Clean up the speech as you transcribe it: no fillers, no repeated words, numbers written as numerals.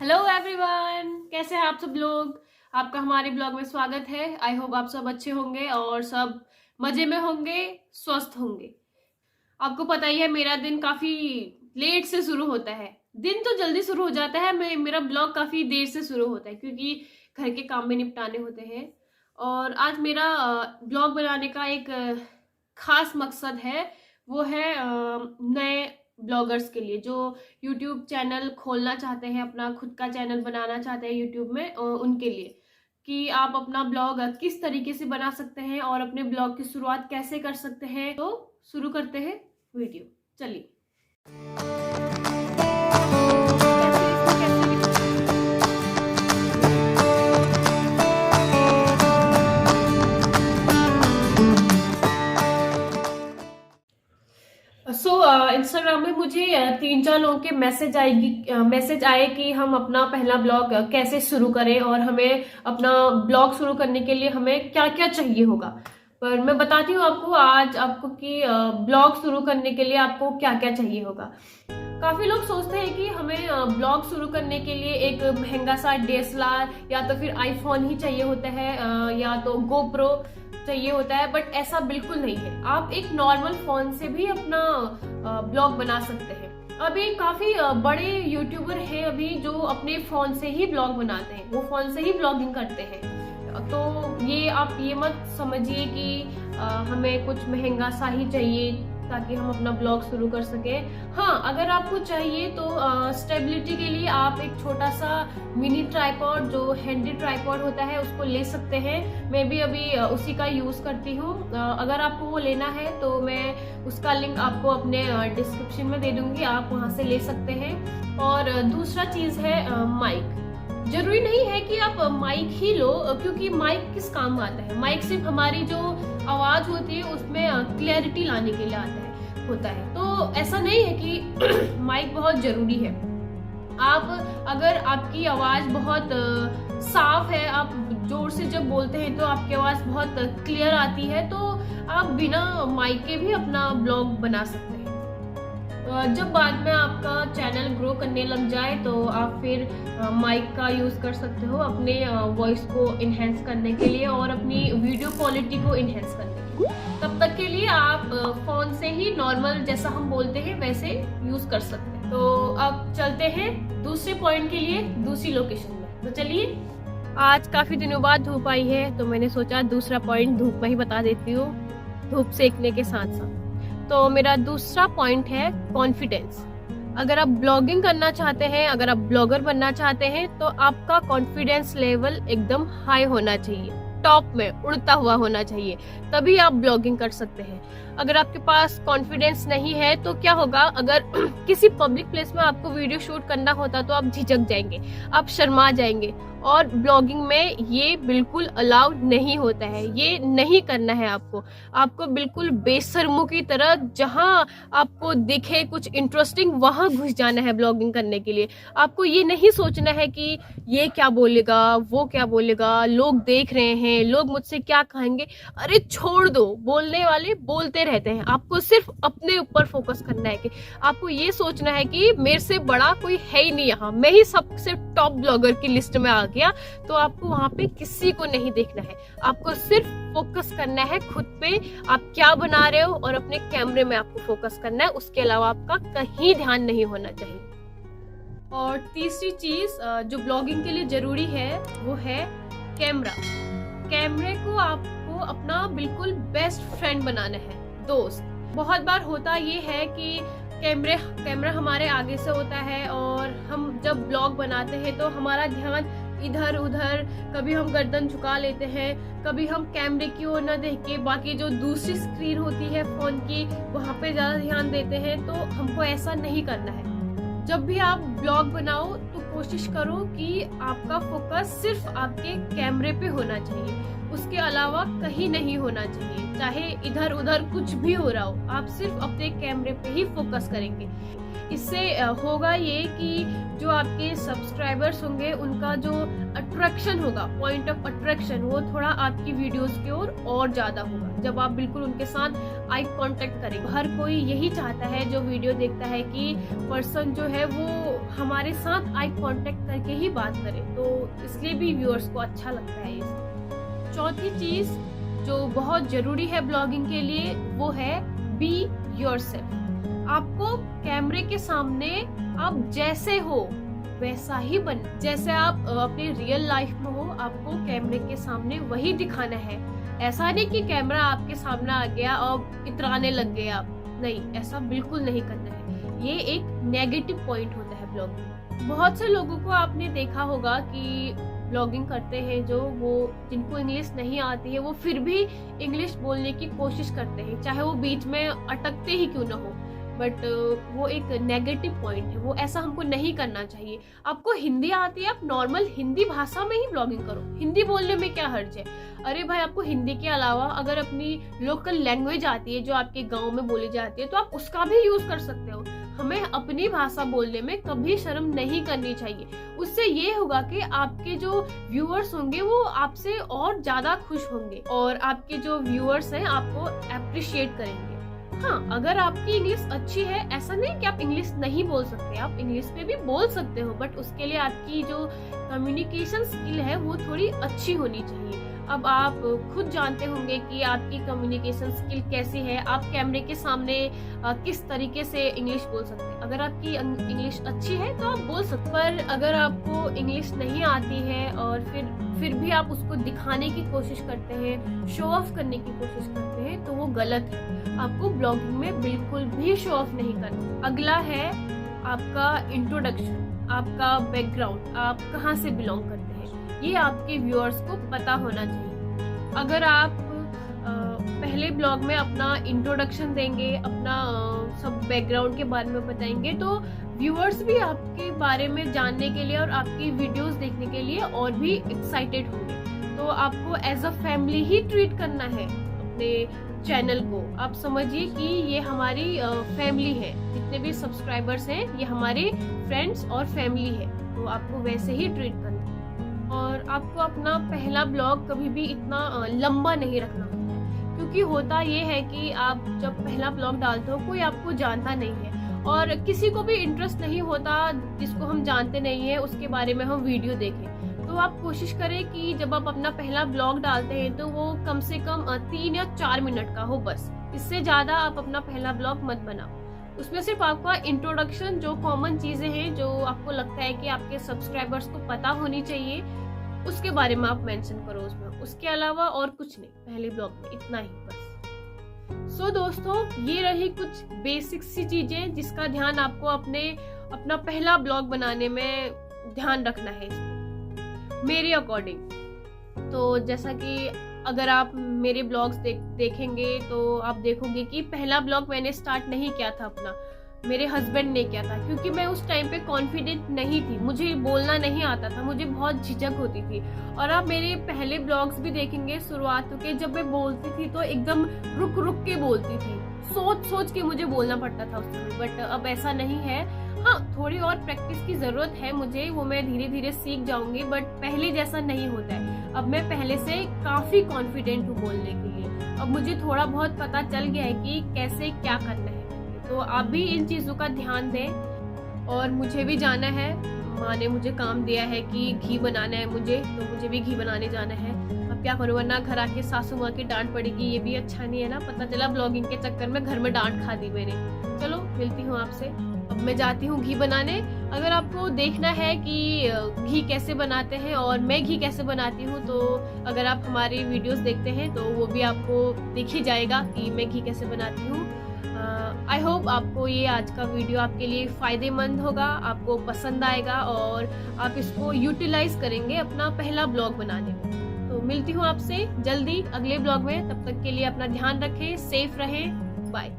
Hello everyone, कैसे हैं आप सब लोग। आपका हमारे ब्लॉग में स्वागत है। आई होप आप सब अच्छे होंगे और सब मजे में होंगे, स्वस्थ होंगे। आपको पता ही है मेरा दिन काफी लेट से शुरू होता है। दिन तो जल्दी शुरू हो जाता है, मेरा ब्लॉग काफी देर से शुरू होता है क्योंकि घर के काम में निपटाने होते हैं। और आज मेरा ब्लॉग बनाने का एक खास मकसद है, वो है नए ब्लॉगर्स के लिए जो यूट्यूब चैनल खोलना चाहते हैं, अपना खुद का चैनल बनाना चाहते हैं यूट्यूब में, उनके लिए कि आप अपना ब्लॉग किस तरीके से बना सकते हैं और अपने ब्लॉग की शुरुआत कैसे कर सकते हैं। तो शुरू करते हैं वीडियो, चलिए। इंस्टाग्राम में मुझे 3-4 लोगों के मैसेज आए कि हम अपना पहला ब्लॉग कैसे शुरू करें और हमें अपना ब्लॉग शुरू करने के लिए हमें क्या क्या चाहिए होगा। पर मैं बताती हूँ आज आपको कि ब्लॉग शुरू करने के लिए आपको क्या क्या चाहिए होगा। काफी लोग सोचते हैं कि हमें ब्लॉग शुरू करने के लिए एक महंगा सा DSLR या तो फिर आईफोन ही चाहिए होता है, या तो GoPro चाहिए होता है, बट ऐसा बिल्कुल नहीं है। आप एक नॉर्मल फोन से भी अपना ब्लॉग बना सकते हैं। अभी काफी बड़े यूट्यूबर हैं अभी जो अपने फोन से ही ब्लॉग बनाते हैं, वो फोन से ही ब्लॉगिंग करते हैं। तो ये आप ये मत समझिए कि हमें कुछ महंगा सा ही चाहिए ताकि हम अपना ब्लॉग शुरू कर सकें। हाँ, अगर आपको चाहिए तो स्टेबिलिटी के लिए आप एक छोटा सा मिनी ट्राइपॉड, जो हैंडी ट्राइपॉड होता है, उसको ले सकते हैं। मैं भी अभी उसी का यूज करती हूँ। अगर आपको वो लेना है तो मैं उसका लिंक आपको अपने डिस्क्रिप्शन में दे दूंगी, आप वहां से ले सकते हैं। और दूसरा चीज है माइक। जरूरी नहीं है कि आप माइक ही लो, क्योंकि माइक किस काम आता है। माइक सिर्फ हमारी जो आवाज होती है उसमें क्लैरिटी लाने के लिए होता है। तो ऐसा नहीं है कि माइक बहुत जरूरी है। आप अगर आपकी आवाज बहुत साफ है, आप जोर से जब बोलते हैं तो आपकी आवाज बहुत क्लियर आती है, तो आप बिना माइक के भी अपना ब्लॉग बना सकते हैं। जब बाद में आपका चैनल ग्रो करने लग जाए तो आप फिर माइक का यूज कर सकते हो अपने वॉइस को इनहेंस करने के लिए और अपनी वीडियो क्वालिटी को इनहेंस करने के लिए। तब तक के लिए आप फोन से ही नॉर्मल जैसा हम बोलते हैं वैसे यूज कर सकते हैं। तो अब चलते हैं दूसरे पॉइंट के लिए दूसरी लोकेशन में। तो चलिए, आज काफी दिनों बाद धूप आई है तो मैंने सोचा दूसरा पॉइंट धूप में ही बता देती हूँ, धूप सेकने के साथ साथ। तो मेरा दूसरा पॉइंट है कॉन्फिडेंस। अगर आप ब्लॉगिंग करना चाहते हैं, अगर आप ब्लॉगर बनना चाहते हैं, तो आपका कॉन्फिडेंस लेवल एकदम हाई होना चाहिए, टॉप में उड़ता हुआ होना चाहिए, तभी आप ब्लॉगिंग कर सकते हैं। अगर आपके पास कॉन्फिडेंस नहीं है तो क्या होगा, अगर किसी पब्लिक प्लेस में आपको वीडियो शूट करना होता तो आप झिझक जाएंगे, आप शर्मा जाएंगे। और ब्लॉगिंग में ये बिल्कुल अलाउड नहीं होता है, ये नहीं करना है आपको बिल्कुल बेशर्मों की तरह जहां आपको दिखे कुछ इंटरेस्टिंग वहां घुस जाना है ब्लॉगिंग करने के लिए। आपको ये नहीं सोचना है कि ये क्या बोलेगा, वो क्या बोलेगा, लोग देख रहे हैं, लोग मुझसे क्या कहेंगे। अरे छोड़ दो, बोलने वाले बोलते रहते हैं। आपको सिर्फ अपने ऊपर फोकस करना है कि आपको ये सोचना है कि मेरे से बड़ा कोई है ही नहीं यहाँ, मैं ही सबसे टॉप ब्लॉगर की लिस्ट में आ गया। तो आपको वहां पे किसी को नहीं देखना है, आपको सिर्फ फोकस करना है खुद पे, आप क्या बना रहे हो और अपने कैमरे में आपको फोकस करना है। उसके अलावा आपका कहीं ध्यान नहीं होना चाहिए। और तीसरी चीज जो ब्लॉगिंग के लिए जरूरी है वो है कैमरा। कैमरे को आपको अपना बिल्कुल बेस्ट फ्रेंड बनाना है, दोस्त। बहुत बार होता ये है कि कैमरा हमारे आगे से होता है और हम जब ब्लॉग बनाते हैं तो हमारा ध्यान इधर उधर, कभी हम गर्दन झुका लेते हैं, कभी हम कैमरे की ओर न देख के बाकी जो दूसरी स्क्रीन होती है फोन की वहां पे ज्यादा ध्यान देते हैं। तो हमको ऐसा नहीं करना है। जब भी आप ब्लॉग बनाओ तो कोशिश करो कि आपका फोकस सिर्फ आपके कैमरे पे होना चाहिए, उसके अलावा कहीं नहीं होना चाहिए। चाहे इधर उधर कुछ भी हो रहा हो, आप सिर्फ अपने कैमरे पे ही फोकस करेंगे। इससे होगा ये कि जो आपके सब्सक्राइबर्स होंगे उनका जो अट्रैक्शन होगा, पॉइंट ऑफ अट्रैक्शन, वो थोड़ा आपकी वीडियोस की ओर और ज्यादा होगा जब आप बिल्कुल उनके साथ आई कांटेक्ट करेंगे। हर कोई यही चाहता है जो वीडियो देखता है कि पर्सन जो है वो हमारे साथ आई कांटेक्ट करके ही बात करे, तो इसलिए भी व्यूअर्स को अच्छा लगता है ये। चौथी चीज जो बहुत जरूरी है ब्लॉगिंग के लिए वो है बी योरसेल्फ। आपको कैमरे के सामने आप जैसे हो वैसा ही बन, जैसे आप अपनी रियल लाइफ में हो आपको कैमरे के सामने वही दिखाना है। ऐसा नहीं कि कैमरा आपके सामने आ गया और इतराने लग गए आप, नहीं, ऐसा बिल्कुल नहीं करना है। ये एक नेगेटिव पॉइंट होता है ब्लॉगिंग। बहुत से लोगों को आपने देखा होगा कि ब्लॉगिंग करते हैं जो वो जिनको इंग्लिश नहीं आती है वो फिर भी इंग्लिश बोलने की कोशिश करते हैं, चाहे वो बीच में अटकते ही क्यों ना हो, बट वो एक नेगेटिव पॉइंट है। वो ऐसा हमको नहीं करना चाहिए। आपको हिंदी आती है, आप नॉर्मल हिंदी भाषा में ही ब्लॉगिंग करो, हिंदी बोलने में क्या हर्ज है। अरे भाई, आपको हिंदी के अलावा अगर अपनी लोकल लैंग्वेज आती है जो आपके गांव में बोली जाती है तो आप उसका भी यूज कर सकते हो। हमें अपनी भाषा बोलने में कभी शर्म नहीं करनी चाहिए। उससे ये होगा कि आपके जो व्यूअर्स होंगे वो आपसे और ज्यादा खुश होंगे और आपके जो व्यूअर्स हैं आपको अप्रिशिएट करेंगे। हाँ, अगर आपकी इंग्लिश अच्छी है, ऐसा नहीं कि आप इंग्लिश नहीं बोल सकते, आप इंग्लिश में भी बोल सकते हो, बट उसके लिए आपकी जो कम्युनिकेशन स्किल है वो थोड़ी अच्छी होनी चाहिए। अब आप खुद जानते होंगे कि आपकी कम्युनिकेशन स्किल कैसी है, आप कैमरे के सामने किस तरीके से इंग्लिश बोल सकते हैं। अगर आपकी इंग्लिश अच्छी है तो आप बोल सकते, पर अगर आपको इंग्लिश नहीं आती है और फिर भी आप उसको दिखाने की कोशिश करते हैं, शो ऑफ करने की कोशिश करते हैं, तो वो गलत है। आपको ब्लॉगिंग में बिल्कुल भी शो ऑफ नहीं करना। अगला है आपका इंट्रोडक्शन, आपका बैकग्राउंड, आप कहाँ से बिलोंग करते हैं, ये आपके व्यूअर्स को पता होना चाहिए। अगर आप पहले ब्लॉग में अपना इंट्रोडक्शन देंगे, अपना सब बैकग्राउंड के बारे में बताएंगे, तो व्यूअर्स भी आपके बारे में जानने के लिए और आपकी वीडियोस देखने के लिए और भी एक्साइटेड होंगे। तो आपको एज अ फैमिली ही ट्रीट करना है अपने चैनल को। आप समझिए कि ये हमारी फैमिली है, जितने भी सब्सक्राइबर्स हैं ये हमारे फ्रेंड्स और फैमिली है, तो आपको वैसे ही ट्रीट करना है। और आपको अपना पहला ब्लॉग कभी भी इतना लंबा नहीं रखना होता है, क्योंकि होता ये है कि आप जब पहला ब्लॉग डालते हो कोई आपको जानता नहीं है और किसी को भी इंटरेस्ट नहीं होता जिसको हम जानते नहीं है उसके बारे में हम वीडियो देखें। तो आप कोशिश करें कि जब आप अपना पहला ब्लॉग डालते हैं तो वो कम से कम 3 या 4 मिनट का हो बस। इससे ज्यादा आप अपना पहला ब्लॉग मत बनाओ। उसमें सिर्फ आपका इंट्रोडक्शन, जो कॉमन चीजें हैं जो आपको लगता है कि आपके सब्सक्राइबर्स को पता होनी चाहिए, उसके बारे में आप मेंशन करो उसमें। उसके अलावा और कुछ नहीं, पहले ब्लॉग में इतना ही बस। सो दोस्तों, ये रही कुछ बेसिक सी चीजें जिसका ध्यान आपको अपना पहला ब्लॉग बनाने में ध्यान रखना है इसमें, मेरे अकॉर्डिंग। तो जैसा कि अगर आप मेरे ब्लॉग्स देखेंगे तो आप देखोगे कि पहला ब्लॉग मैंने स्टार्ट नहीं किया था अपना, मेरे हस्बैंड ने किया था, क्योंकि मैं उस टाइम पे कॉन्फिडेंट नहीं थी, मुझे बोलना नहीं आता था, मुझे बहुत झिझक होती थी। और आप मेरे पहले ब्लॉग्स भी देखेंगे शुरुआत के, जब मैं बोलती थी तो एकदम रुक रुक के बोलती थी, सोच के मुझे बोलना पड़ता था उस समय। बट अब ऐसा नहीं है। हाँ, थोड़ी और प्रैक्टिस की जरूरत है मुझे, वो मैं धीरे धीरे सीख जाऊंगी, बट पहले जैसा नहीं होता है। अब मैं पहले से काफी कॉन्फिडेंट हूँ बोलने के लिए। अब मुझे थोड़ा बहुत पता चल गया है कि कैसे क्या करना है। तो आप भी इन चीजों का ध्यान दें। और मुझे भी जाना है, माँ ने मुझे काम दिया है कि घी बनाना है मुझे, तो मुझे भी घी बनाने जाना है। अब क्या करूँ, वरना घर आके सासू माँ की डांट पड़ेगी, ये भी अच्छा नहीं है ना। पता चला ब्लॉगिंग के चक्कर में घर में डांट खा दी मैंने। चलो, मिलती हूँ आपसे। अब मैं जाती हूँ घी बनाने। अगर आपको देखना है कि घी कैसे बनाते हैं और मैं घी कैसे बनाती हूँ, तो अगर आप हमारी वीडियोस देखते हैं तो वो भी आपको दिख ही जाएगा कि मैं घी कैसे बनाती हूँ। आई होप आपको ये आज का वीडियो आपके लिए फायदेमंद होगा, आपको पसंद आएगा और आप इसको यूटिलाइज करेंगे अपना पहला ब्लॉग बनाने में। तो मिलती हूँ आपसे जल्दी अगले ब्लॉग में। तब तक के लिए अपना ध्यान रखें, सेफ रहें, बाय।